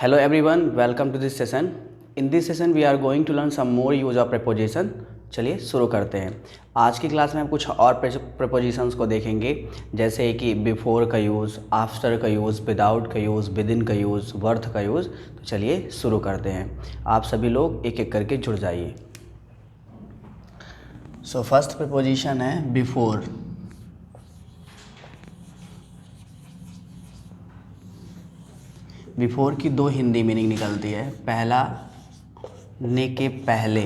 Hello everyone, welcome to this session. In this session we are going to learn some more use of preposition. चलिए शुरू करते हैं। आज की class में हम कुछ और prepositions को देखेंगे, जैसे कि बिफोर का यूज़, आफ्टर का यूज़, विदाउट का यूज़, विद इन का यूज़, वर्थ का यूज़। तो चलिए शुरू करते हैं। आप सभी लोग एक एक करके जुड़ जाइए। सो फर्स्ट preposition है बिफोर। बिफोर की दो हिंदी मीनिंग निकलती है। पहला, ने के पहले।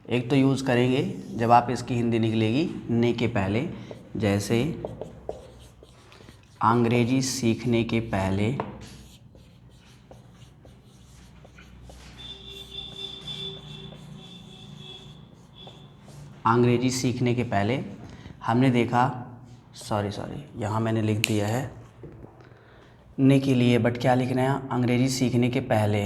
एक तो यूज़ करेंगे जब आप इसकी हिंदी निकलेगी ने के पहले, जैसे अंग्रेजी सीखने के पहले, अंग्रेजी सीखने के पहले हमने देखा, सॉरी यहाँ मैंने लिख दिया है ने के लिए, बट क्या लिखना है, अंग्रेजी सीखने के पहले।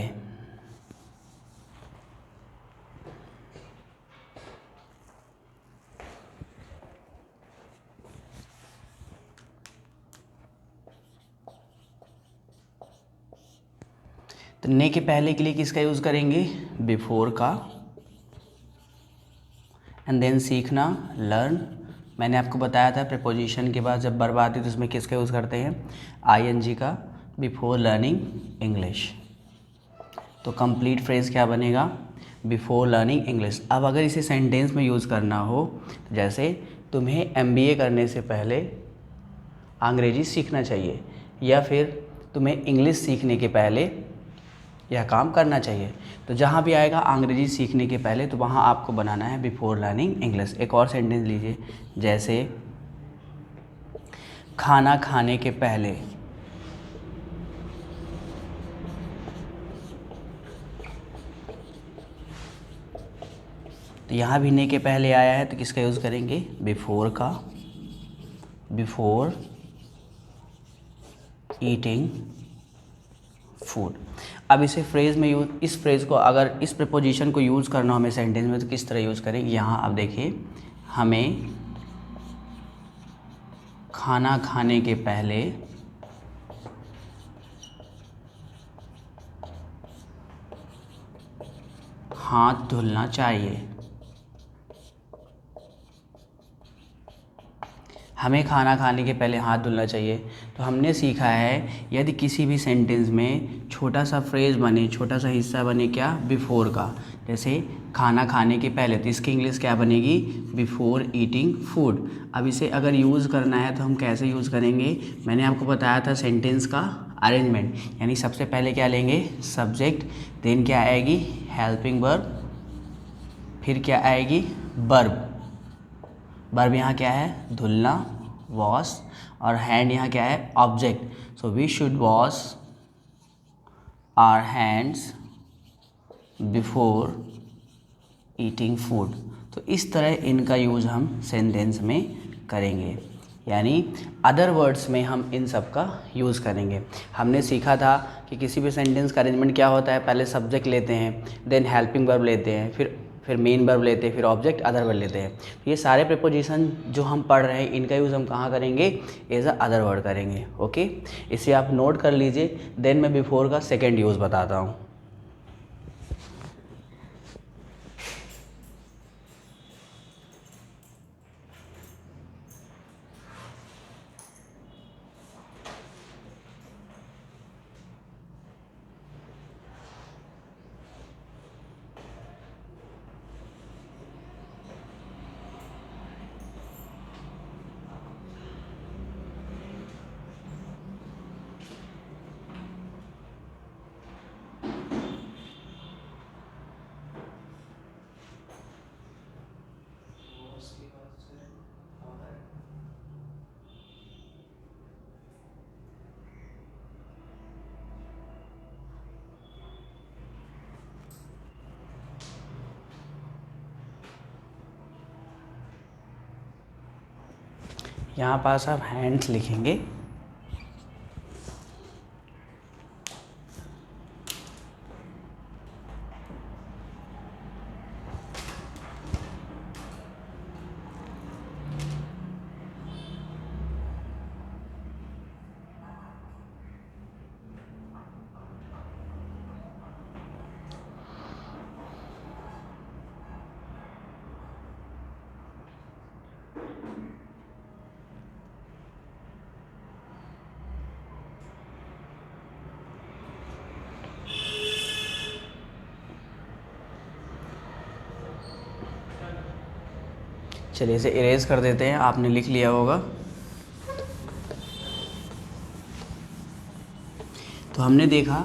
तो ने के पहले के लिए किसका यूज़ करेंगे, बिफोर का। एंड देन सीखना, लर्न। मैंने आपको बताया था प्रीपोजिशन के बाद जब वर्ब आती है तो उसमें किसका यूज़ करते हैं, आईएनजी का, बिफोर लर्निंग इंग्लिश। तो कंप्लीट फ्रेज़ क्या बनेगा, बिफोर लर्निंग इंग्लिश। अब अगर इसे सेंटेंस में यूज़ करना हो, जैसे तुम्हें एमबीए करने से पहले अंग्रेजी सीखना चाहिए, या फिर तुम्हें इंग्लिश सीखने के पहले यह काम करना चाहिए। तो जहाँ भी आएगा अंग्रेजी सीखने के पहले, तो वहाँ आपको बनाना है बिफोर लर्निंग इंग्लिश। एक और सेंटेंस लीजिए, जैसे खाना खाने के पहले। तो यहाँ भी ने के पहले आया है, तो किसका यूज़ करेंगे, बिफोर का, बिफोर ईटिंग फूड। अब इसे फ्रेज़ में यूज, इस फ्रेज़ को अगर इस प्रीपोजिशन को यूज़ करना हो हमें सेंटेंस में, तो किस तरह यूज़ करेंगे। यहाँ आप देखिए, हमें खाना खाने के पहले हाथ धुलना चाहिए। हमें खाना खाने के पहले हाथ धुलना चाहिए। तो हमने सीखा है, यदि किसी भी सेंटेंस में छोटा सा फ्रेज़ बने, छोटा सा हिस्सा बने, क्या, बिफोर का, जैसे खाना खाने के पहले, तो इसकी इंग्लिश क्या बनेगी, बिफोर ईटिंग फूड। अब इसे अगर यूज़ करना है तो हम कैसे यूज़ करेंगे, मैंने आपको बताया था सेंटेंस का अरेंजमेंट। यानी सबसे पहले क्या लेंगे, सब्जेक्ट, देन क्या आएगी, हेल्पिंग वर्ब, फिर क्या आएगी, वर्ब। वर्ब यहाँ क्या है, धुलना, वॉश, और हैंड यहाँ क्या है, object. So we should wash our hands before eating food. तो इस तरह इनका यूज़ हम सेंटेंस में करेंगे, यानी अदर वर्ड्स में हम इन सब का यूज़ करेंगे। हमने सीखा था कि किसी भी सेंटेंस का अरेंजमेंट क्या होता है, पहले सब्जेक्ट लेते हैं, देन हेल्पिंग वर्ब लेते हैं, फिर मेन वर्ब लेते हैं, फिर ऑब्जेक्ट, अदर वर्ड लेते हैं। तो ये सारे प्रीपोजिशन जो हम पढ़ रहे हैं, इनका यूज़ हम कहाँ करेंगे, एज अ अदर वर्ड करेंगे। ओके, इसे आप नोट कर लीजिए, देन मैं बिफोर का सेकेंड यूज़ बताता हूँ। यहाँ पास आप हैंड्स लिखेंगे, चलिए इसे इरेज कर देते हैं, आपने लिख लिया होगा। तो हमने देखा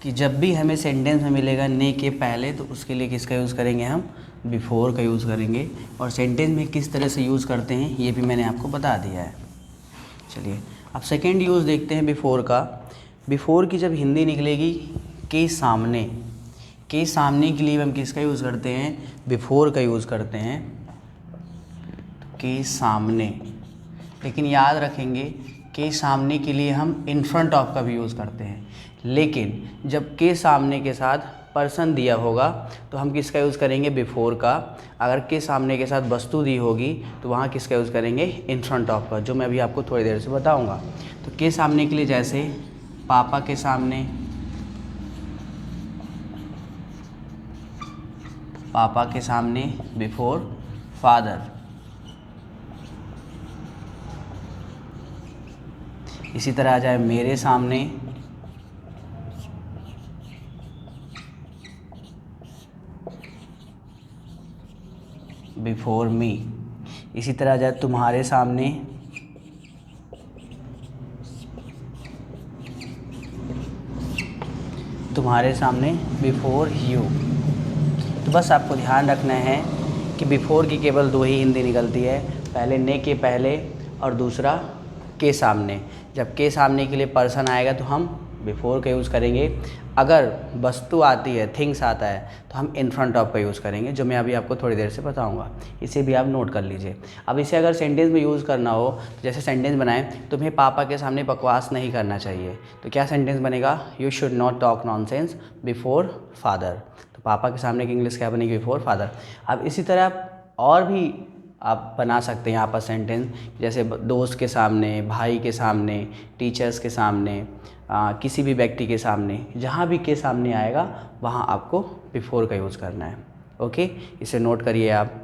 कि जब भी हमें सेंटेंस में मिलेगा ने के पहले, तो उसके लिए किसका यूज़ करेंगे हम, बिफोर का यूज़ करेंगे। और सेंटेंस में किस तरह से यूज़ करते हैं ये भी मैंने आपको बता दिया है। चलिए अब सेकेंड यूज़ देखते हैं बिफोर का। बिफोर की जब हिंदी निकलेगी के सामने, के सामने के लिए हम किसका यूज़ करते हैं, बिफोर का यूज़ करते हैं, के सामने। लेकिन याद रखेंगे के सामने के लिए हम इन फ्रंट ऑफ का भी यूज़ करते हैं, लेकिन जब के सामने के साथ पर्सन दिया होगा तो हम किसका यूज़ करेंगे, बिफोर का। अगर के सामने के साथ वस्तु दी होगी तो वहाँ किसका यूज़ करेंगे, इन फ्रंट ऑफ का, जो मैं अभी आपको थोड़ी देर से बताऊँगा। तो के सामने के लिए जैसे पापा के सामने, पापा के सामने बिफोर फादर। इसी तरह आ जाए मेरे सामने, बिफोर मी। इसी तरह आ जाए तुम्हारे सामने, तुम्हारे सामने बिफोर यू। तो बस आपको ध्यान रखना है कि बिफोर की केवल दो ही हिंदी निकलती है, पहले ने के पहले और दूसरा के सामने। जब के सामने के लिए पर्सन आएगा तो हम बिफोर का यूज़ करेंगे। अगर वस्तु आती है, थिंग्स आता है, तो हम इन फ्रंट ऑफ का यूज़ करेंगे, जो मैं अभी आपको थोड़ी देर से बताऊंगा। इसे भी आप नोट कर लीजिए। अब इसे अगर सेंटेंस में यूज़ करना हो, तो जैसे सेंटेंस बनाएं, तुम्हें पापा के सामने बकवास नहीं करना चाहिए, तो क्या सेंटेंस बनेगा, you should not talk nonsense before father. तो पापा के सामने की इंग्लिश क्या बनेगी, बिफोर फादर। अब इसी तरह और भी आप बना सकते हैं आपस सेंटेंस, जैसे दोस्त के सामने, भाई के सामने, टीचर्स के सामने, किसी भी व्यक्ति के सामने, जहाँ भी के सामने आएगा वहाँ आपको बिफोर का यूज़ करना है। ओके, इसे नोट करिए आप।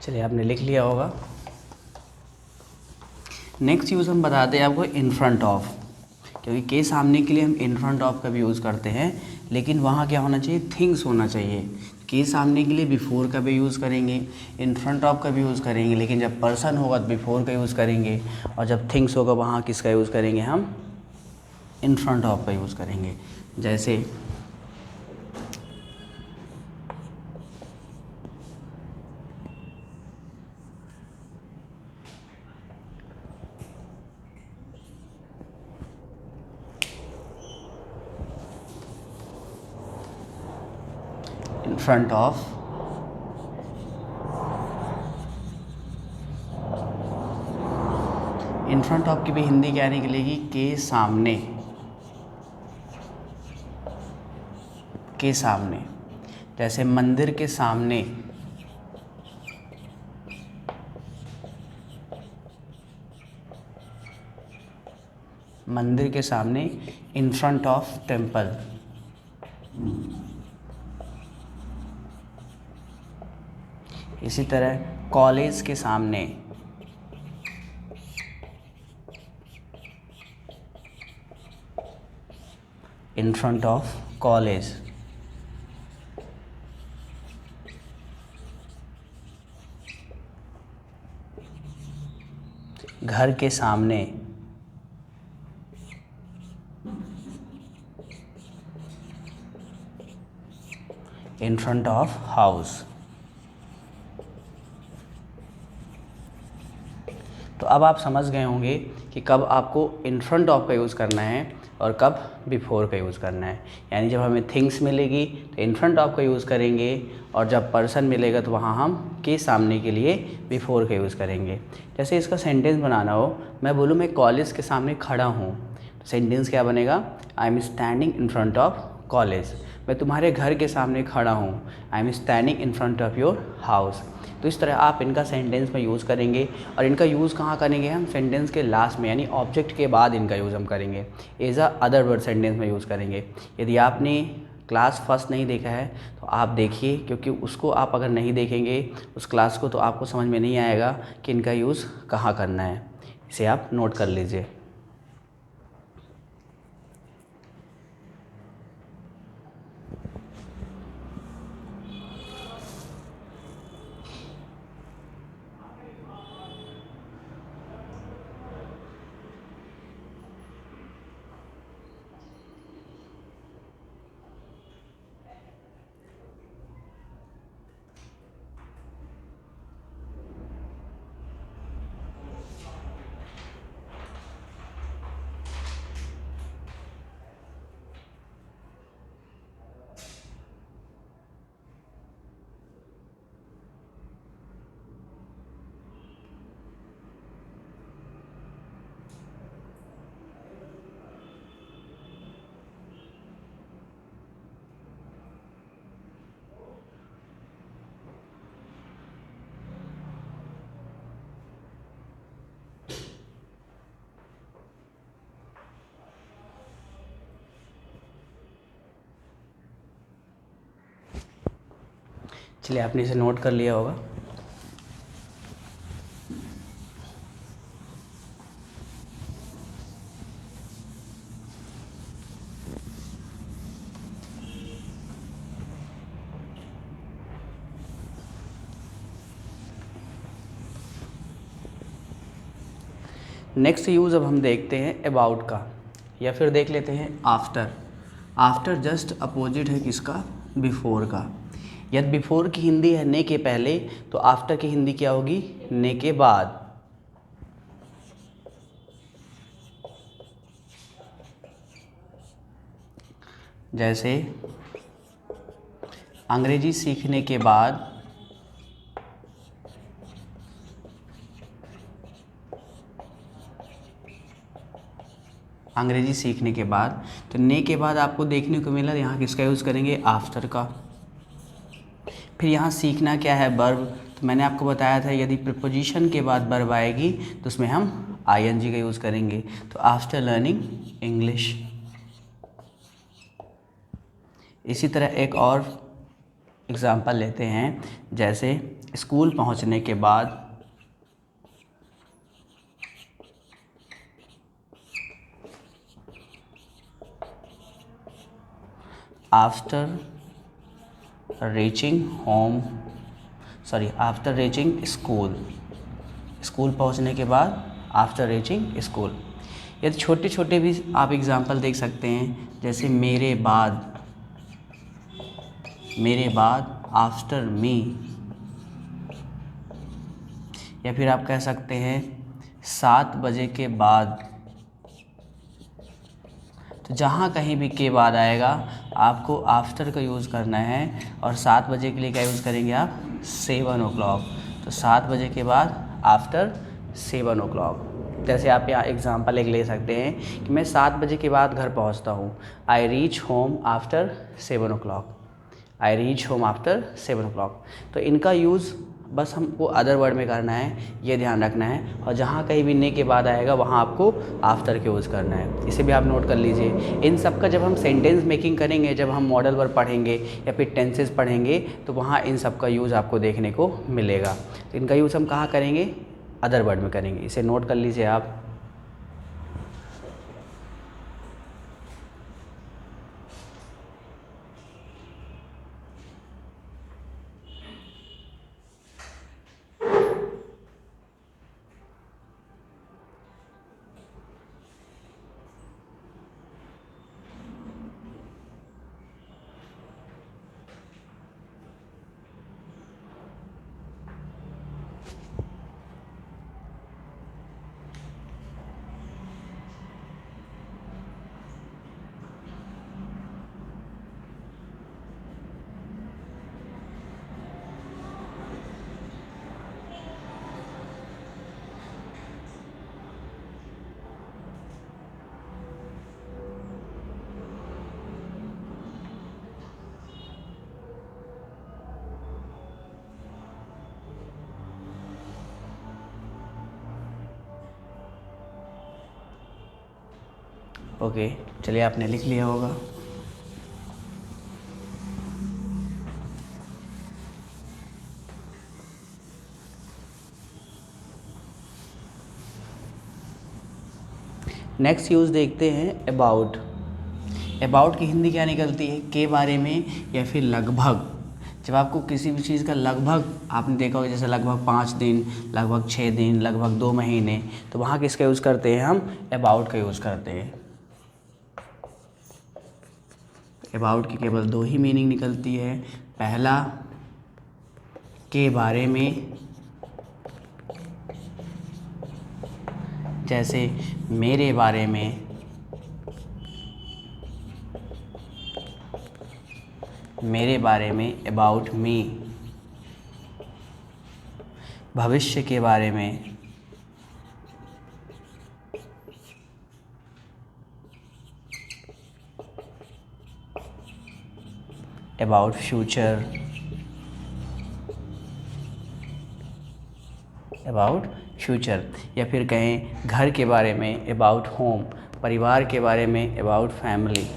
चलिए आपने लिख लिया होगा। नेक्स्ट यूज़ हम बताते हैं आपको इन फ्रंट ऑफ, क्योंकि के सामने के लिए हम इन फ्रंट ऑफ का भी यूज़ करते हैं, लेकिन वहाँ क्या होना चाहिए, थिंग्स होना चाहिए। के सामने के लिए बिफोर का भी यूज़ करेंगे, इन फ्रंट ऑफ का भी यूज़ करेंगे, लेकिन जब पर्सन होगा तो बिफोर का यूज़ करेंगे, और जब थिंग्स होगा वहाँ किसका यूज़ करेंगे, हम इन फ्रंट ऑफ का यूज़ करेंगे। जैसे in front of, in front of की भी हिंदी क्या निकलेगी, के सामने, के सामने। जैसे मंदिर के सामने, मंदिर के सामने, इन फ्रंट ऑफ टेम्पल। इसी तरह कॉलेज के सामने, इन फ्रंट ऑफ कॉलेज। घर के सामने, इन फ्रंट ऑफ हाउस। तो अब आप समझ गए होंगे कि कब आपको इन फ्रंट ऑफ का यूज़ करना है और कब बिफोर का यूज़ करना है। यानी जब हमें थिंग्स मिलेगी तो इन फ्रंट ऑफ का यूज़ करेंगे, और जब पर्सन मिलेगा तो वहाँ हम के सामने के लिए बिफोर का यूज़ करेंगे। जैसे इसका सेंटेंस बनाना हो, मैं बोलूँ मैं कॉलेज के सामने खड़ा हूँ, तो सेंटेंस क्या बनेगा? आई am standing in front of college. मैं तुम्हारे घर के सामने खड़ा हूँ, आई am standing in front of your house. तो इस तरह आप इनका सेंटेंस में यूज़ करेंगे। और इनका यूज़ कहाँ करेंगे? हम सेंटेंस के लास्ट में, यानी ऑब्जेक्ट के बाद इनका यूज़ हम करेंगे। As a other word sentence में यूज़ करेंगे। यदि आपने क्लास फर्स्ट नहीं देखा है तो आप देखिए, क्योंकि उसको आप अगर नहीं देखेंगे उस क्लास को, तो आपको समझ में नहीं आएगा कि इनका यूज़ कहाँ करना है। इसे आप नोट कर लीजिए। चलिए, आपने इसे नोट कर लिया होगा। नेक्स्ट यूज़ अब हम देखते हैं अबाउट का, या फिर देख लेते हैं आफ्टर। आफ्टर जस्ट अपोजिट है किसका? बिफोर का। यदि बिफोर की हिंदी है ने के पहले, तो आफ्टर की हिंदी क्या होगी? ने के बाद। जैसे अंग्रेजी सीखने के बाद, अंग्रेजी सीखने के बाद, तो ने के बाद आपको देखने को मिला यहाँ किसका यूज़ करेंगे? आफ्टर का। फिर यहाँ सीखना क्या है? वर्ब। तो मैंने आपको बताया था यदि प्रीपोजिशन के बाद वर्ब आएगी तो उसमें हम आईएनजी का यूज़ करेंगे। तो आफ्टर लर्निंग इंग्लिश। इसी तरह एक और एग्ज़ाम्पल लेते हैं, जैसे स्कूल पहुँचने के बाद, after reaching home, after reaching school. School पहुंचने के बाद, आफ्टर रीचिंग स्कूल। यदि छोटे छोटे भी आप एग्ज़ाम्पल देख सकते हैं, जैसे मेरे बाद, आफ्टर मी। या फिर आप कह सकते हैं 7 बजे के बाद। तो जहाँ कहीं भी के बाद आएगा आपको आफ्टर का यूज़ करना है। और 7 बजे के लिए क्या यूज़ करेंगे आप? 7 o'clock। तो 7 बजे के बाद आफ्टर 7 o'clock। जैसे आप यहाँ एग्ज़ाम्पल एक ले सकते हैं कि मैं 7 बजे के बाद घर पहुँचता हूँ। I reach home after 7 o'clock। I reach home after 7 o'clock। तो इनका यूज़ बस हमको अदर वर्ड में करना है, ये ध्यान रखना है। और जहाँ कहीं भी ने के बाद आएगा वहाँ आपको आफ्टर के यूज़ करना है। इसे भी आप नोट कर लीजिए। इन सब का जब हम सेंटेंस मेकिंग करेंगे, जब हम मॉडल वर्ब पढ़ेंगे या फिर टेंसेस पढ़ेंगे, तो वहाँ इन सब का यूज़ आपको देखने को मिलेगा। तो इनका यूज़ हम कहाँ करेंगे? अदर वर्ड में करेंगे। इसे नोट कर लीजिए आप। ओके, चलिए आपने लिख लिया होगा। नेक्स्ट यूज़ देखते हैं अबाउट। अबाउट की हिंदी क्या निकलती है? के बारे में या फिर लगभग। जब आपको किसी भी चीज़ का लगभग, आपने देखा होगा जैसे लगभग 5 दिन, लगभग 6 दिन, लगभग 2 महीने, तो वहाँ किसका यूज़ करते हैं हम? अबाउट का यूज़ करते हैं। अबाउट की केवल 2 ही मीनिंग निकलती है। पहला, के बारे में, जैसे मेरे बारे में, मेरे बारे में, अबाउट मी। भविष्य के बारे में, अबाउट फ्यूचर, अबाउट फ्यूचर। या फिर कहें घर के बारे में, अबाउट होम। परिवार के बारे में, अबाउट फैमिली।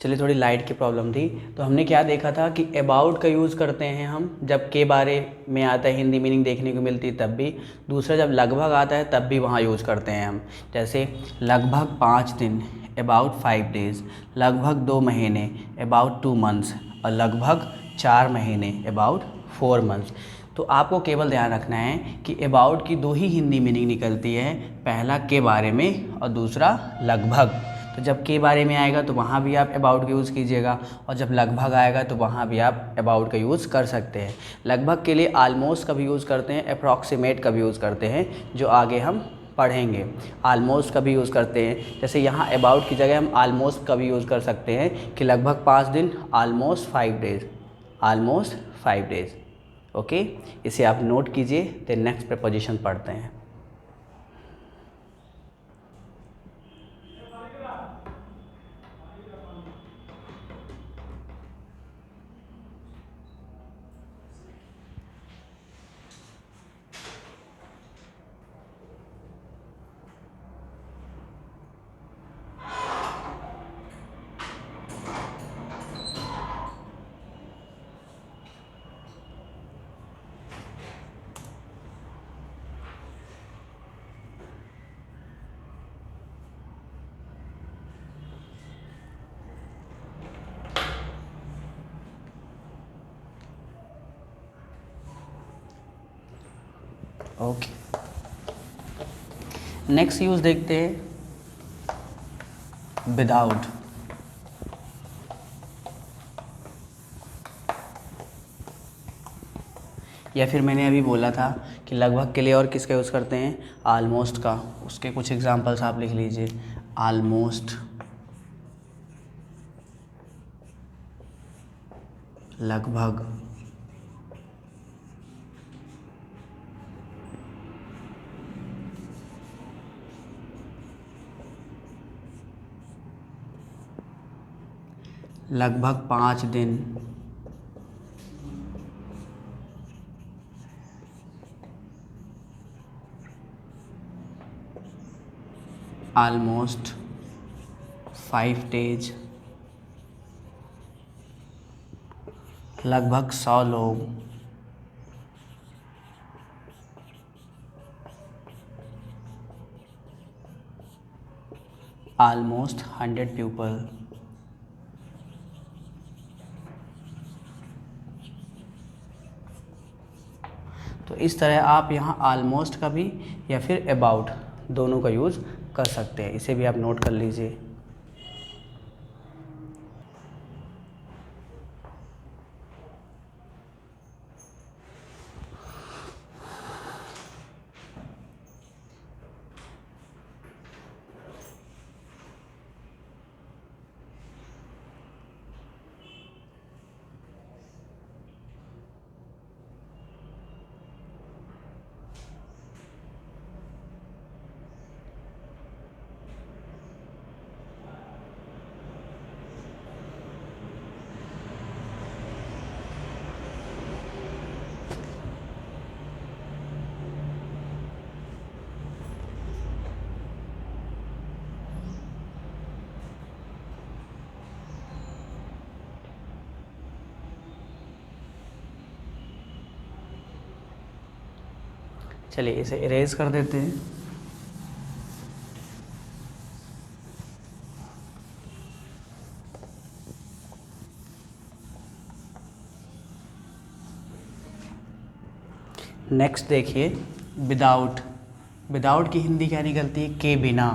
चलिए, थोड़ी लाइट की प्रॉब्लम थी, तो हमने क्या देखा था कि अबाउट का यूज़ करते हैं हम जब के बारे में आता है, हिंदी मीनिंग देखने को मिलती है तब भी। दूसरा, जब लगभग आता है तब भी वहाँ यूज़ करते हैं हम। जैसे लगभग 5 दिन, अबाउट 5 डेज़। लगभग 2 महीने, अबाउट 2 मंथ्स। और लगभग 4 महीने, अबाउट 4 मंथ्स। तो आपको केवल ध्यान रखना है कि अबाउट की 2 ही हिंदी मीनिंग निकलती है। पहला के बारे में और दूसरा लगभग। तो जब के बारे में आएगा तो वहाँ भी आप अबाउट का यूज़ कीजिएगा, और जब लगभग आएगा तो वहाँ भी आप अबाउट का यूज़ कर सकते हैं। लगभग के लिए आलमोस्ट का भी यूज़ करते हैं, अप्रॉक्सीमेट का भी यूज़ करते हैं, जो आगे हम पढ़ेंगे। आलमोस्ट का भी यूज़ करते हैं, जैसे यहाँ अबाउट की जगह हम आलमोस्ट का भी यूज़ कर सकते हैं कि लगभग 5 दिन, almost 5 days, almost 5 days. Okay, इसे आप नोट कीजिए। तो नेक्स्ट प्रपोजिशन पढ़ते हैं। ओके, नेक्स्ट यूज़ देखते हैं विदाउट। या फिर मैंने अभी बोला था कि लगभग के लिए और किसका यूज़ करते हैं? आलमोस्ट का। उसके कुछ एग्जांपल्स आप लिख लीजिए। आलमोस्ट, लगभग, लगभग 5 दिन, almost 5 days, लगभग 100 लोग, almost 100 people। तो इस तरह आप यहाँ almost का भी या फिर about दोनों का यूज़ कर सकते हैं। इसे भी आप नोट कर लीजिए। चलिए इसे इरेज कर देते हैं। नेक्स्ट देखिए विदाउट। विदाउट की हिंदी क्या निकलती है? के बिना।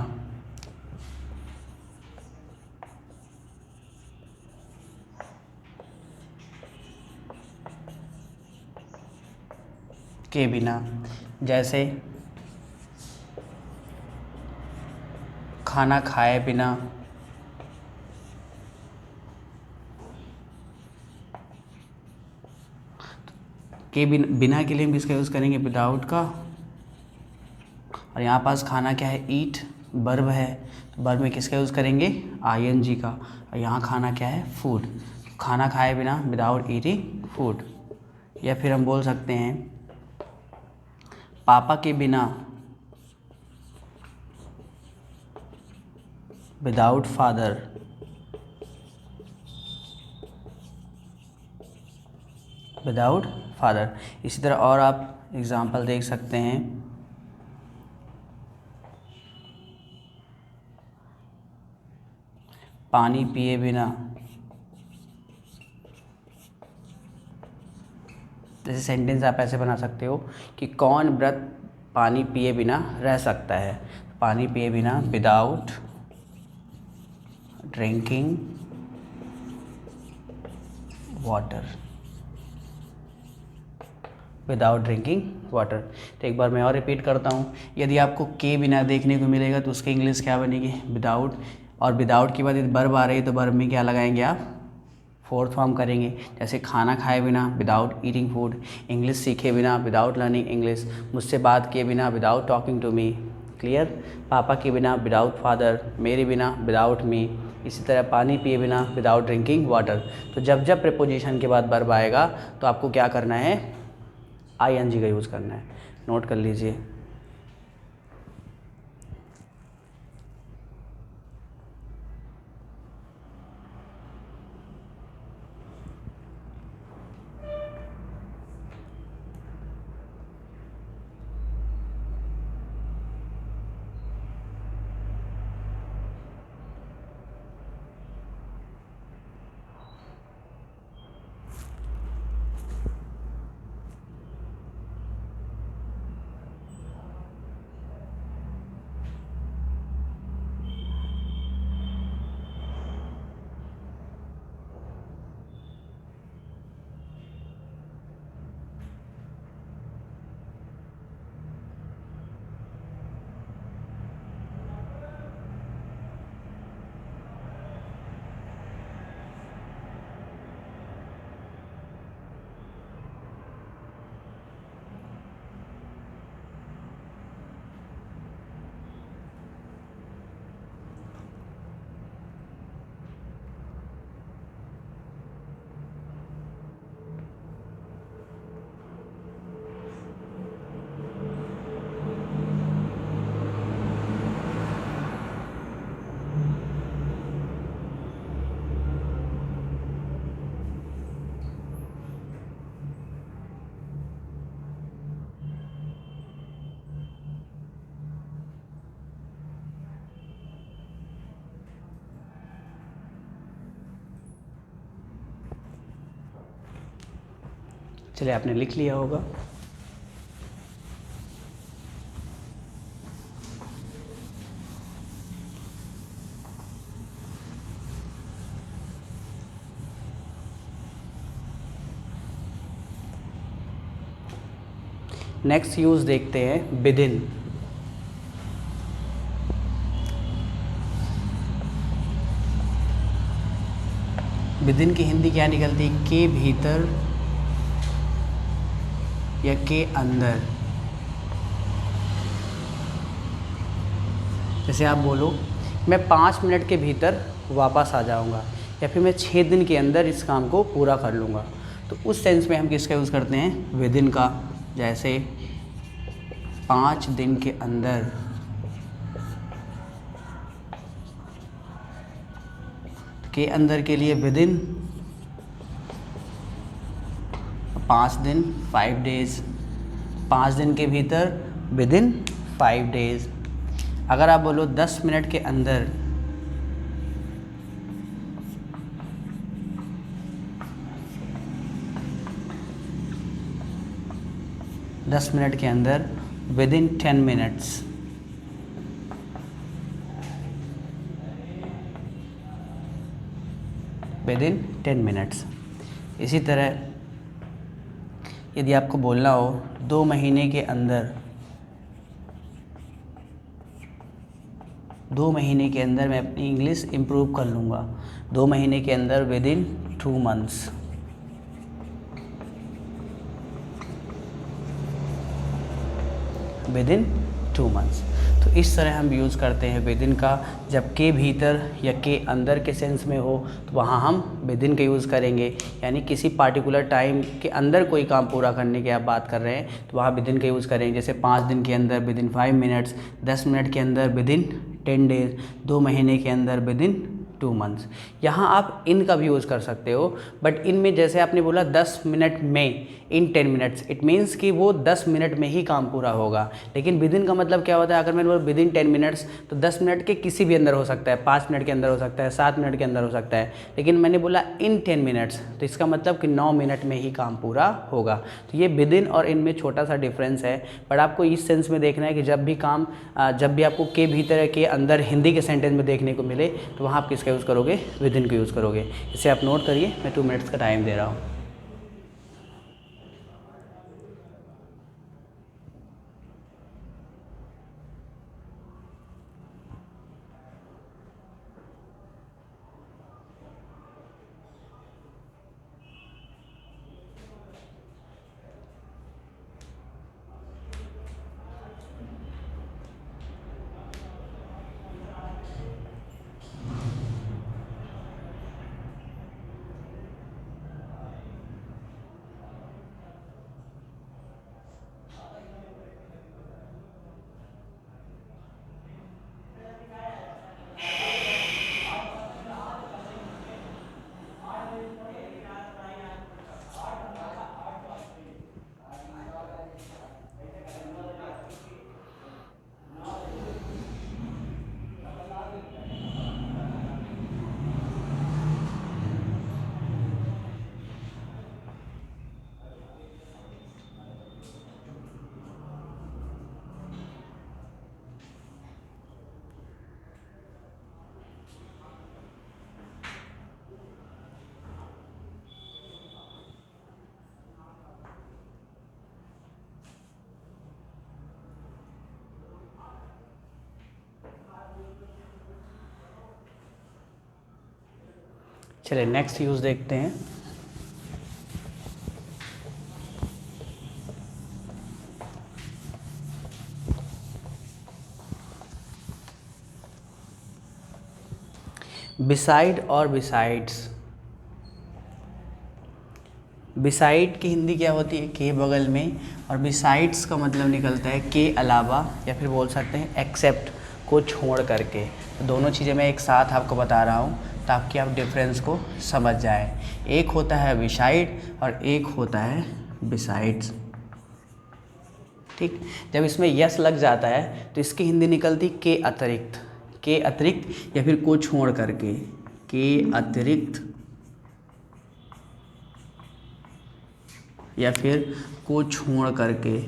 के बिना। जैसे खाना खाए बिना, के बिना के लिए हम किसका यूज़ करेंगे? विदाउट का। और यहाँ पास खाना क्या है? ईट, वर्ब है, तो वर्ब में किसका यूज़ करेंगे? आईएनजी का। और यहाँ खाना क्या है? फूड। खाना खाए बिना, विदाउट ईटिंग फूड। या फिर हम बोल सकते हैं पापा के बिना, विदाउट फादर। Without father. इसी तरह और आप एग्जाम्पल देख सकते हैं। पानी पिए बिना। जैसे सेंटेंस आप ऐसे बना सकते हो कि कौन व्रत पानी पिए बिना रह सकता है? पानी पिए बिना, without drinking water. Without drinking water. तो एक बार मैं और रिपीट करता हूँ। यदि आपको के बिना देखने को मिलेगा तो उसकी इंग्लिश क्या बनेगी? विदाउट। और विदाउट के बाद यदि वर्ब आ रही है तो वर्ब में क्या लगाएंगे आप? फोर्थ फॉर्म करेंगे। जैसे खाना खाए बिना, विदाउट ईटिंग फूड। इंग्लिश सीखे बिना, विदाउट लर्निंग इंग्लिश। मुझसे बात किए बिना, without talking to me. Clear? पापा के बिना, विदाउट फादर। मेरे बिना, विदाउट मी। इसी तरह पानी पिए बिना, विदाउट ड्रिंकिंग वाटर। तो जब जब प्रीपोजिशन के बाद वर्ब आएगा तो आपको क्या करना है? आईएनजी का यूज़ करना है। नोट कर लीजिए। चलिए आपने लिख लिया होगा। नेक्स्ट यूज़ देखते हैं विदिन। विदिन की हिंदी क्या निकलती है? के भीतर या के अंदर। जैसे आप बोलो मैं 5 मिनट के भीतर वापस आ जाऊंगा, या फिर मैं 6 दिन के अंदर इस काम को पूरा कर लूँगा। तो उस सेंस में हम किसका यूज़ करते हैं? विदिन का। जैसे 5 दिन के अंदर। के अंदर के लिए विदिन, 5 दिन 5 डेज। 5 दिन के भीतर, विद इन 5 डेज। अगर आप बोलो 10 मिनट के अंदर, with in 10 minutes, with in 10 minutes. इसी तरह यदि आपको बोलना हो 2 महीने के अंदर, 2 महीने के अंदर मैं अपनी इंग्लिश इम्प्रूव कर लूँगा, 2 महीने के अंदर, with in 2 months. With in 2 months. तो इस तरह हम यूज़ करते हैं विद इन का। जब के भीतर या के अंदर के सेंस में हो तो वहाँ हम विद इन का यूज़ करेंगे, यानी किसी पार्टिकुलर टाइम के अंदर कोई काम पूरा करने की आप बात कर रहे हैं तो वहाँ विद इन का यूज़ करेंगे। जैसे 5 दिन के अंदर, विद इन 5 मिनट्स, 10 मिनट के अंदर, विद इन 10 डेज, 2 महीने के अंदर, विद इन 2 मंथ्स। यहाँ आप इन का भी यूज़ कर सकते हो, बट इन में जैसे आपने बोला 10 मिनट में, इन 10 मिनट्स, इट मीन्स कि वो 10 मिनट में ही काम पूरा होगा। लेकिन विद इन का मतलब क्या होता है? अगर मैंने बोला विद इन 10 मिनट्स तो 10 मिनट के किसी भी अंदर हो सकता है, 5 मिनट के अंदर हो सकता है, 7 मिनट के अंदर हो सकता है। लेकिन मैंने बोला इन 10 मिनट्स तो इसका मतलब कि 9 मिनट में ही काम पूरा होगा। तो ये विद इन और इन में छोटा सा डिफरेंस है, बट आपको इस सेंस में देखना है कि जब भी आपको के भीतर के अंदर हिंदी के सेंटेंस में देखने को मिले तो वहाँ आप किसका यूज़ करोगे? विद इन को यूज़ करोगे। इसे आप नोट करिए, मैं 2 मिनट्स का टाइम दे रहा हूँ। चलिए नेक्स्ट यूज़ देखते हैं। बिसाइड और बिसाइड्स। बिसाइड की हिंदी क्या होती है? के बगल में, और बिसाइड्स का मतलब निकलता है के अलावा, या फिर बोल सकते हैं एक्सेप्ट, को छोड़ करके। तो दोनों चीज़ें मैं एक साथ आपको बता रहा हूँ ताकि आप डिफरेंस को समझ जाएं। एक होता है बिसाइड और एक होता है बिसाइड्स। ठीक, जब इसमें यस लग जाता है तो इसकी हिंदी निकलती के अतिरिक्त, के अतिरिक्त या फिर को छोड़ करके, के अतिरिक्त या फिर को छोड़ करके।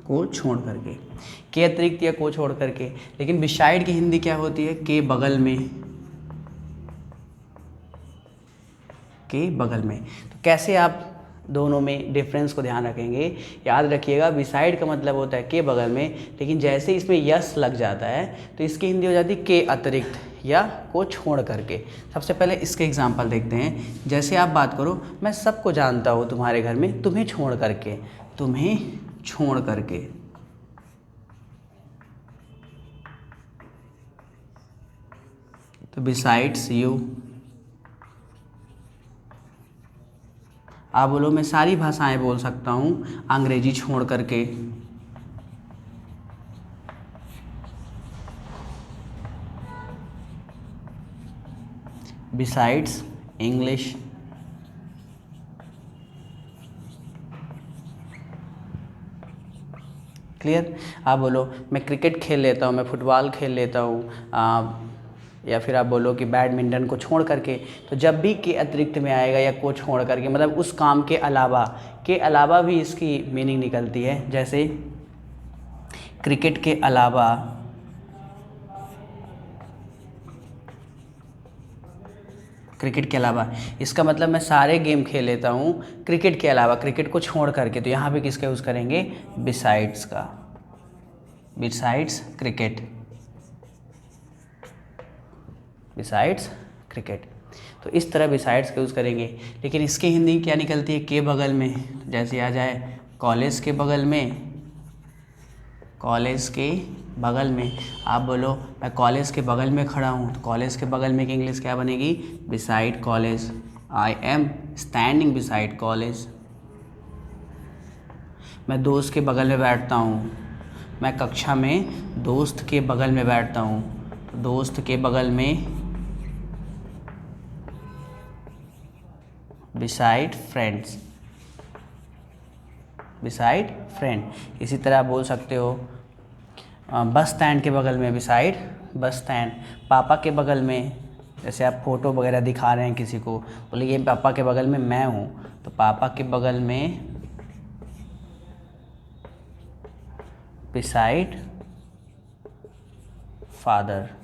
को छोड़ करके, के अतिरिक्त या को छोड़ करके। लेकिन बिसाइड की हिंदी क्या होती है? के बगल में, के बगल में। तो कैसे आप दोनों में डिफरेंस को ध्यान रखेंगे? याद रखिएगा, बिसाइड का मतलब होता है के बगल में, लेकिन जैसे इसमें यस लग जाता है तो इसकी हिंदी हो जाती है के अतिरिक्त या को छोड़ करके। सबसे पहले इसके एग्जांपल देखते हैं। जैसे आप बात करो, मैं सबको जानता हूँ तुम्हारे घर में, तुम्हें छोड़ करके, तुम्हें छोड़ करके। तो बिसाइड्स यू। आप बोलो मैं सारी भाषाएं बोल सकता हूँ अंग्रेजी छोड़ करके। Besides English. क्लियर। आप बोलो मैं क्रिकेट खेल लेता हूँ, मैं फुटबॉल खेल लेता हूँ, या फिर आप बोलो कि बैडमिंटन को छोड़ करके। तो जब भी के अतिरिक्त में आएगा या को छोड़ करके, मतलब उस काम के अलावा भी इसकी मीनिंग निकलती है। जैसे क्रिकेट के अलावा, क्रिकेट के अलावा इसका मतलब मैं सारे गेम खेल लेता हूँ क्रिकेट के अलावा, क्रिकेट को छोड़ करके। तो यहाँ पे किसका यूज़ करेंगे? बिसाइड्स का, बिसाइड्स क्रिकेट, बिसाइड्स क्रिकेट। तो इस तरह बिसाइड्स का यूज़ करेंगे। लेकिन इसकी हिंदी क्या निकलती है? के बगल में। जैसे आ जाए कॉलेज के बगल में, कॉलेज के बगल में। आप बोलो मैं कॉलेज के बगल में खड़ा हूँ, तो कॉलेज के बगल में की इंग्लिश क्या बनेगी? Beside college. I am standing beside college. मैं दोस्त के बगल में बैठता हूँ, मैं कक्षा में दोस्त के बगल में बैठता हूँ, तो दोस्त के बगल में बिसाइड फ्रेंड्स, बिसाइड फ्रेंड। इसी तरह आप बोल सकते हो बस स्टैंड के बगल में, बिसाइड बस स्टैंड। पापा के बगल में, जैसे आप फ़ोटो वगैरह दिखा रहे हैं किसी को, बोले ये पापा के बगल में मैं हूँ, तो पापा के बगल में बिसाइड फादर।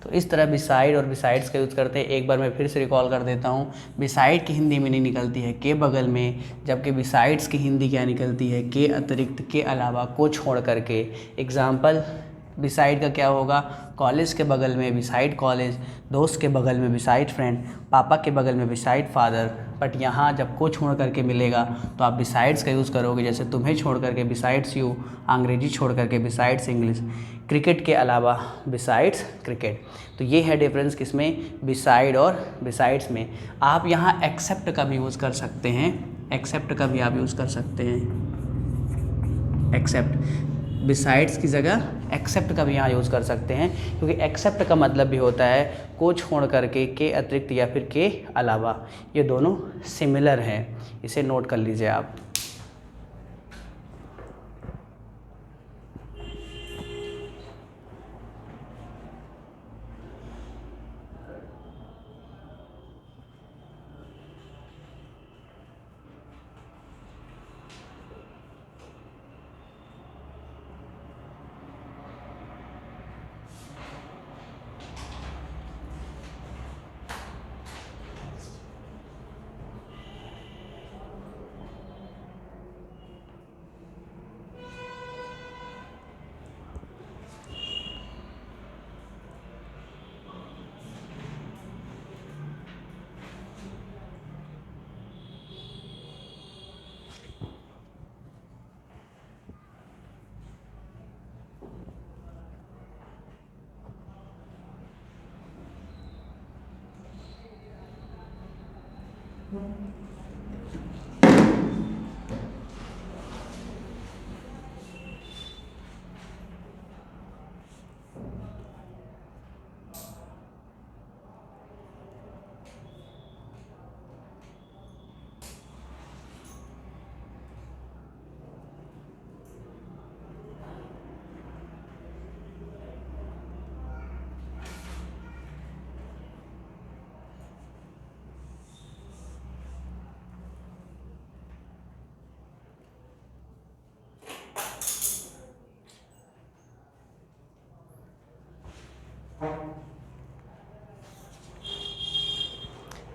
तो इस तरह बिसाइड और बिसाइड्स का यूज़ करते हैं। एक बार मैं फिर से रिकॉल कर देता हूँ। बिसाइड की हिंदी मीनिंग निकलती है के बगल में, जबकि बिसाइड्स की हिंदी क्या निकलती है? के अतिरिक्त, के अलावा, को छोड़ करके। एग्जाम्पल बिसाइड का क्या होगा? कॉलेज के बगल में बिसाइड कॉलेज, दोस्त के बगल में बिसाइड फ्रेंड, पापा के बगल में बिसाइड फादर। बट यहाँ जब को छोड़ करके मिलेगा तो आप बिसाइड्स का यूज़ करोगे। जैसे तुम्हें छोड़ करके बिसाइड्स यू, अंग्रेजी छोड़ करके बिसाइड्स इंग्लिश, क्रिकेट के अलावा बिसाइड्स क्रिकेट। तो ये है डिफरेंस किसमें? बिसाइड और बिसाइड्स में। आप यहाँ एक्सेप्ट का भी यूज़ कर सकते हैं, एक्सेप्ट का भी आप यूज़ कर सकते हैं। एक्सेप्ट, बिसाइड्स की जगह एक्सेप्ट का भी यहाँ यूज़ कर सकते हैं, क्योंकि एक्सेप्ट का मतलब भी होता है को छोड़ करके, के अतिरिक्त या फिर के अलावा। ये दोनों सिमिलर हैं, इसे नोट कर लीजिए आप।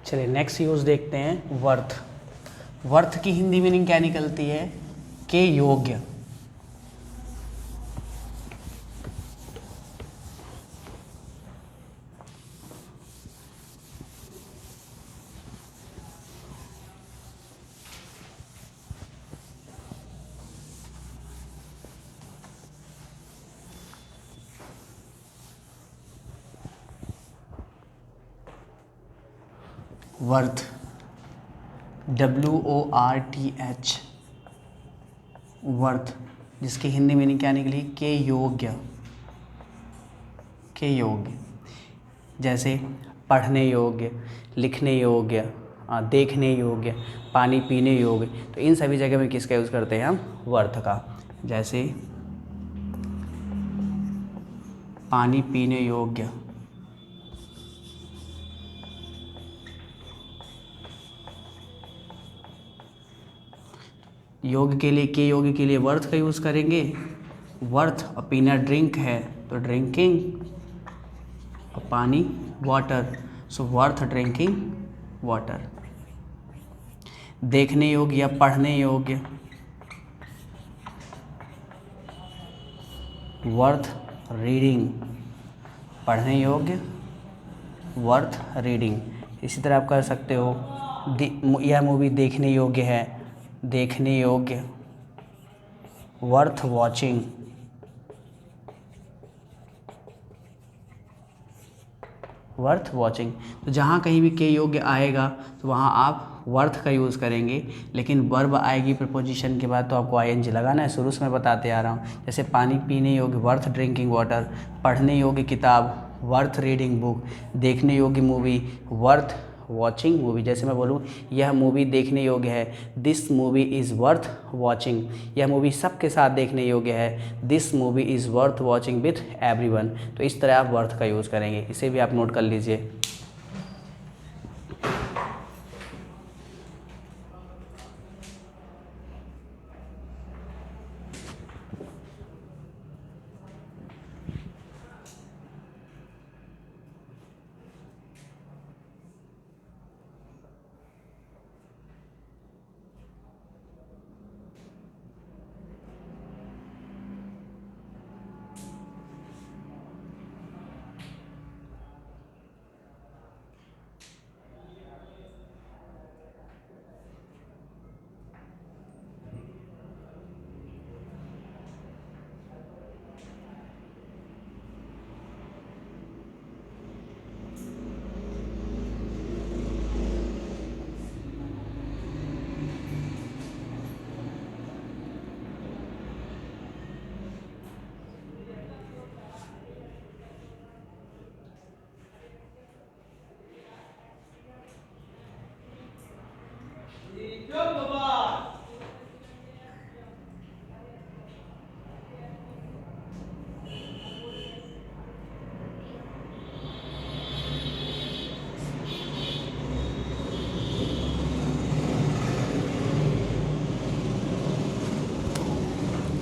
चलिए नेक्स्ट यूज़ देखते हैं, वर्थ। वर्थ की हिंदी मीनिंग क्या निकलती है? के योग्य। वर्थ, WORTH, वर्थ, जिसकी हिंदी मीनिंग क्या निकली? के योग्य, के योग्य। जैसे पढ़ने योग्य, लिखने योग्य, देखने योग्य, पानी पीने योग्य। तो इन सभी जगह में किसका यूज़ करते हैं हम? वर्थ का। जैसे पानी पीने योग्य, योग्य के लिए, के योग्य के लिए वर्थ का यूज़ करेंगे, वर्थ। और पीना ड्रिंक है तो ड्रिंकिंग, और पानी वाटर, सो वर्थ ड्रिंकिंग वाटर। देखने योग्य या पढ़ने योग्य, वर्थ रीडिंग, पढ़ने योग्य वर्थ रीडिंग। इसी तरह आप कर सकते हो, यह मूवी देखने योग्य है, देखने योग्य वर्थ वॉचिंग, वर्थ वॉचिंग। तो जहाँ कहीं भी के योग्य आएगा तो वहाँ आप वर्थ का यूज़ करेंगे, लेकिन वर्ब आएगी प्रपोजिशन के बाद तो आपको आईएनजी लगाना है। शुरू से मैं बताते आ रहा हूँ। जैसे पानी पीने योग्य वर्थ ड्रिंकिंग वाटर, पढ़ने योग्य किताब वर्थ रीडिंग बुक, देखने योग्य मूवी वर्थ वॉचिंग मूवी। जैसे मैं बोलूँ यह मूवी देखने योग्य है, this movie is worth watching. यह मूवी सबके साथ देखने योग्य है, this movie is worth watching with everyone. तो इस तरह आप वर्थ का यूज़ करेंगे, इसे भी आप नोट कर लीजिए।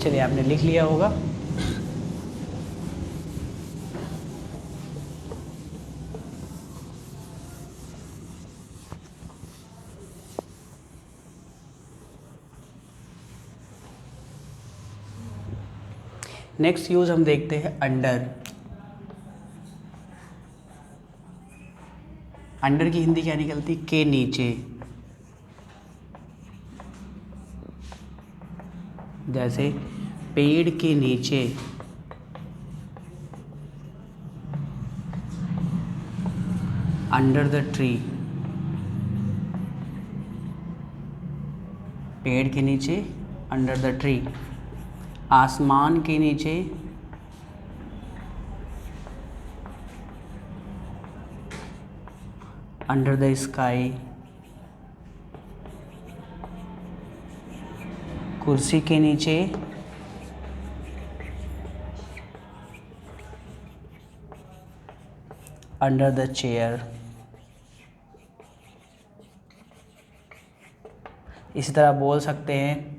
चलिए, आपने लिख लिया होगा। नेक्स्ट यूज़ हम देखते हैं अंडर। अंडर की हिंदी क्या निकलती? के नीचे। जैसे पेड़ के नीचे, अंडर द ट्री। पेड़ के नीचे, अंडर द ट्री। आसमान के नीचे, अंडर द स्काई। कुर्सी के नीचे, अंडर द चेयर। इसी तरह बोल सकते हैं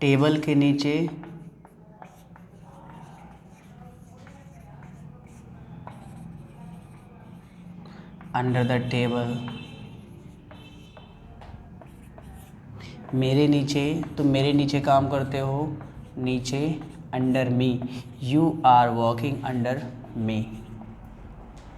टेबल के नीचे, अंडर द टेबल। मेरे नीचे, तुम मेरे नीचे काम करते हो, नीचे, under me. You are walking under me.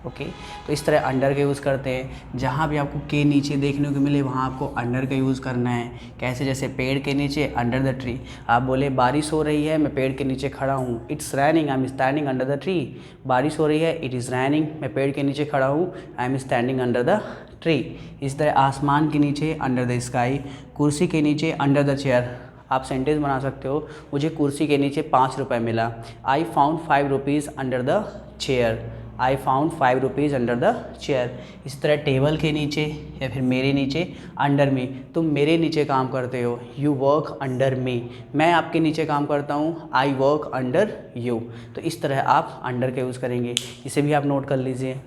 Okay, तो इस तरह अंडर का यूज़ करते हैं। जहाँ भी आपको के नीचे देखने को मिले वहाँ आपको अंडर का यूज़ करना है। कैसे? जैसे पेड़ के नीचे, अंडर द ट्री। आप बोले बारिश हो रही है, मैं पेड़ के नीचे खड़ा हूँ, it's raining, I am standing under the tree. बारिश हो रही है, इट इज़ रैनिंग, मैं पेड़ के नीचे खड़ा हूँ, आई am standing under the tree. इस तरह आसमान के नीचे, अंडर द स्काई। कुर्सी के नीचे, अंडर द चेयर। आप सेंटेंस बना सकते हो, मुझे कुर्सी के नीचे 5 रुपये मिला। I found 5 rupees under the chair. I found 5 rupees under the chair. इसी तरह टेबल के नीचे या फिर मेरे नीचे, अंडर मी, तुम मेरे नीचे काम करते हो, यू वर्क अंडर मी, मैं आपके नीचे काम करता हूँ, आई वर्क अंडर यू। तो इस तरह आप अंडर का यूज़ करेंगे, इसे भी आप नोट कर लीजिए।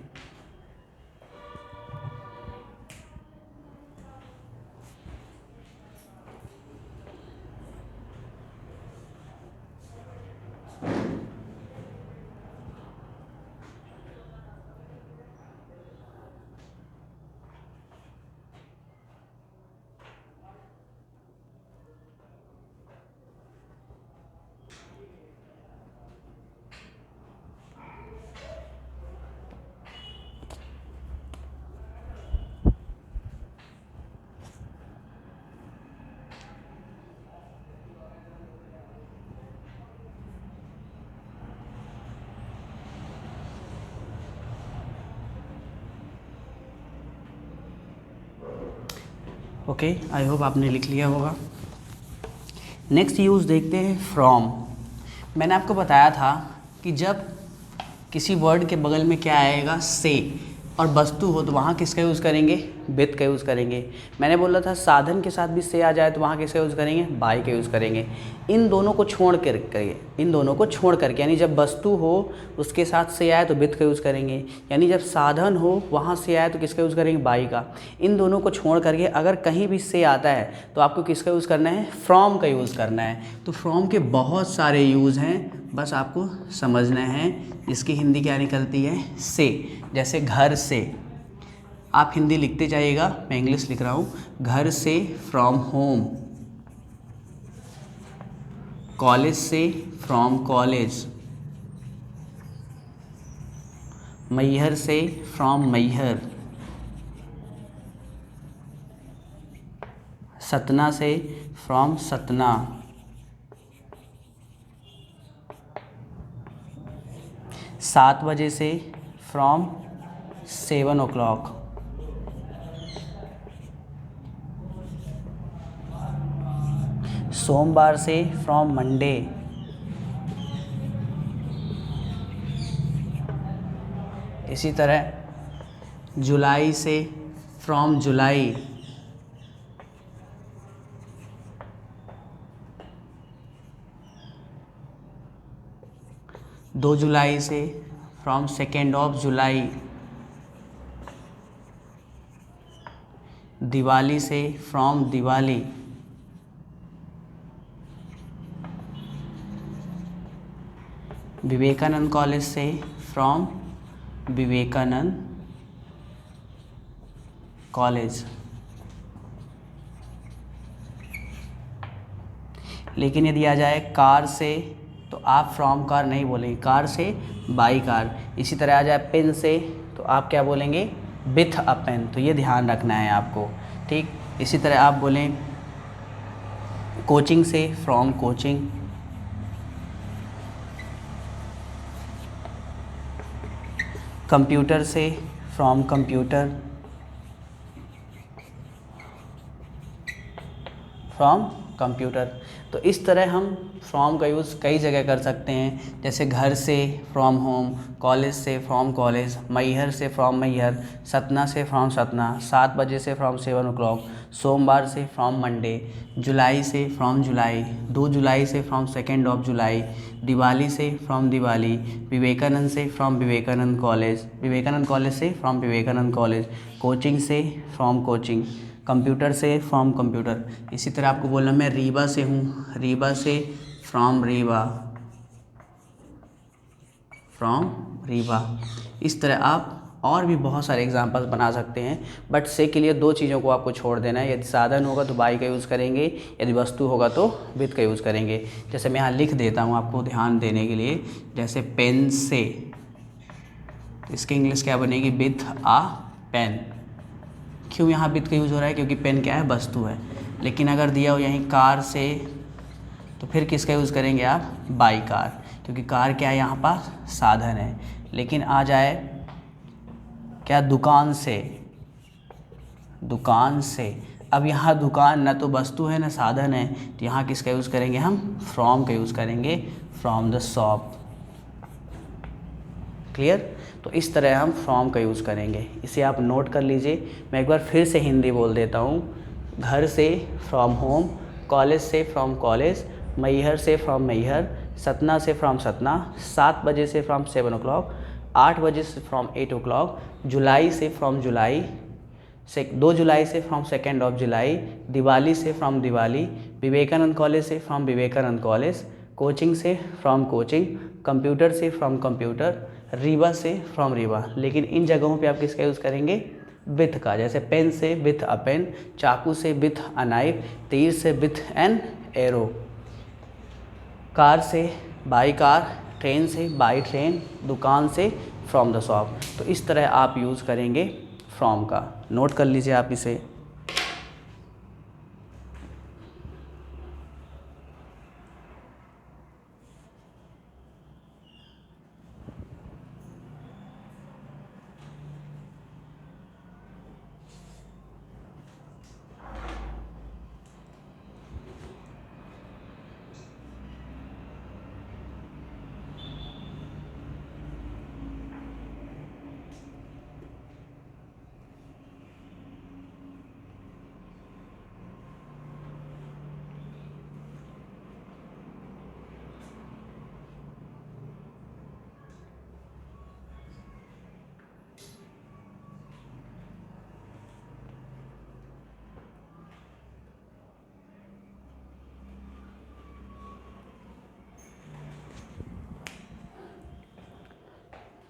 ओके, आई होप आपने लिख लिया होगा। नेक्स्ट यूज़ देखते हैं फ्रॉम। मैंने आपको बताया था कि जब किसी वर्ड के बगल में क्या आएगा, से, और वस्तु हो तो वहाँ किसका यूज़ करेंगे, विथ का यूज़ करेंगे। मैंने बोला था साधन के साथ भी से आ जाए तो वहाँ किसका यूज़ करेंगे, बाय का यूज़ करेंगे। इन दोनों को छोड़ करके यानी जब वस्तु हो उसके साथ से आए तो विथ का यूज़ करेंगे, यानी जब साधन हो वहाँ से आए तो किसका यूज़ करेंगे, बाय का। इन दोनों को छोड़ करके अगर कहीं भी से आता है तो आपको किसका यूज़ करना है, फ्रॉम का यूज़ करना है। तो फ्रॉम के बहुत सारे यूज़ हैं, बस आपको समझना है। इसकी हिंदी क्या निकलती है, से। जैसे घर से, आप हिंदी लिखते जाइएगा, मैं इंग्लिश लिख रहा हूँ। घर से, फ्रॉम होम। कॉलेज से, फ्रॉम कॉलेज। मैहर से, फ्रॉम मैहर। सतना से, फ्रॉम सतना। 7 बजे से, फ्रॉम 7 o'clock। सोमवार से, फ्रॉम मंडे। इसी तरह जुलाई से, फ्रॉम जुलाई। 2 जुलाई से, फ्रॉम 2nd of जुलाई। दिवाली से, फ्रॉम दिवाली। विवेकानंद कॉलेज से, फ्रॉम विवेकानंद कॉलेज। लेकिन यदि आ जाए कार से तो आप फ्रॉम कार नहीं बोलेंगे, कार से बाई कार। इसी तरह आ जाए पेन से तो आप क्या बोलेंगे, विथ अ पेन। तो ये ध्यान रखना है आपको, ठीक। इसी तरह आप बोलें कोचिंग से, फ्रॉम कोचिंग। कंप्यूटर से, फ्रॉम कंप्यूटर। From computer. तो इस तरह हम फ्रॉम का यूज़ कई जगह कर सकते हैं, जैसे घर से, फ्रॉम होम। कॉलेज से, फ्रॉम कॉलेज। मैहर से, फ्रॉम मैहर। सतना से, फ्रॉम सतना। 7 बजे से, फ्रॉम 7 o'clock। सोमवार से, फ्रॉम मंडे। जुलाई से, फ्रॉम जुलाई। 2 जुलाई से, फ्रॉम 2nd of जुलाई। दिवाली से, फ्रॉम दिवाली। विवेकानंद से, from Vivekananda college. Vivekananda college से, फ्रॉम विवेकानंद कॉलेज। कोचिंग से, फ्रॉम कोचिंग। कंप्यूटर से, फ्रॉम कंप्यूटर। इसी तरह आपको बोलना, मैं रीवा से हूँ, रीवा से, फ्रॉम रीवा। फ्रॉम रीवा। इस तरह आप और भी बहुत सारे एग्जांपल्स बना सकते हैं, बट से के लिए 2 चीज़ों को आपको छोड़ देना है। यदि साधन होगा तो बाई का यूज़ करेंगे, यदि वस्तु होगा तो विथ का यूज़ करेंगे। जैसे मैं यहाँ लिख देता हूँ आपको ध्यान देने के लिए, जैसे पेन से, इसकी इंग्लिश क्या बनेगी, विथ आ पेन। क्यों यहाँ विथ का यूज़ हो रहा है, क्योंकि पेन क्या है, वस्तु है। लेकिन अगर दिया हो यहीं कार से तो फिर किसका यूज़ करेंगे आप, बाई कार, क्योंकि कार क्या है यहाँ पास, साधन है। लेकिन आ जाए क्या, दुकान से, दुकान से। अब यहाँ दुकान न तो वस्तु है न साधन है, तो यहाँ किसका यूज़ करेंगे हम, फ्रॉम का यूज़ करेंगे, फ्रॉम द शॉप। क्लियर। तो इस तरह हम फ्रॉम का यूज़ करेंगे, इसे आप नोट कर लीजिए। मैं एक बार फिर से हिंदी बोल देता हूँ। घर से फ्रॉम होम, कॉलेज से फ्रॉम कॉलेज, मैहर से फ्रॉम मैहर, सतना से फ्रॉम सतना, 7 बजे से फ्रॉम 7 o'clock, 8 बजे से फ्रॉम 8 o'clock, जुलाई से फ्रॉम जुलाई, 2 जुलाई से फ्रॉम 2nd of जुलाई, दिवाली से फ्रॉम दिवाली, विवेकानंद कॉलेज से फ्रॉम विवेकानंद कॉलेज, कोचिंग से फ्रॉम कोचिंग, कंप्यूटर से फ्रॉम कंप्यूटर, रीवा से फ्रॉम रीवा। लेकिन इन जगहों पे आप किसका यूज़ करेंगे? विथ का। जैसे पेन से विथ अ पेन, चाकू से विथ अ नाइफ, तीर से विथ एन एरो, कार से बाई कार, ट्रेन से बाई ट्रेन, दुकान से फ्रॉम द शॉप। तो इस तरह आप यूज़ करेंगे फ्रॉम का। नोट कर लीजिए आप इसे।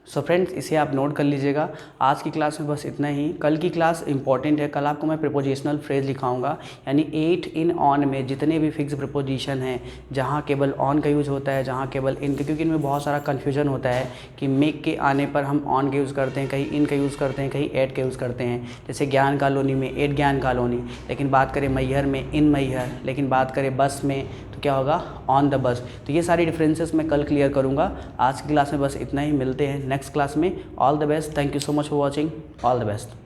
सो फ्रेंड्स, इसे आप नोट कर लीजिएगा। आज की क्लास में बस इतना ही। कल की क्लास इंपॉर्टेंट है। कल आपको मैं प्रीपोजिशनल फ्रेज लिखाऊंगा, यानी 8 इन ऑन में जितने भी फिक्स प्रीपोजिशन हैं, जहां केवल ऑन का यूज़ होता है, जहां केवल इन का, क्योंकि इनमें बहुत सारा कन्फ्यूजन होता है कि मेक के आने पर हम ऑन का यूज़ करते हैं, कहीं इन का यूज़ करते हैं, कहीं एट का यूज़ करते हैं। जैसे ज्ञान कॉलोनी में एट ज्ञान कॉलोनी, लेकिन बात करें मैहर में इन मैहर, लेकिन बात करें बस में तो क्या होगा? On the bus. तो ये सारी डिफरेंसेस मैं कल क्लियर करूँगा। आज की क्लास में बस इतना ही। मिलते हैं नेक्स्ट क्लास में। All the best. Thank you so much for watching. All the best.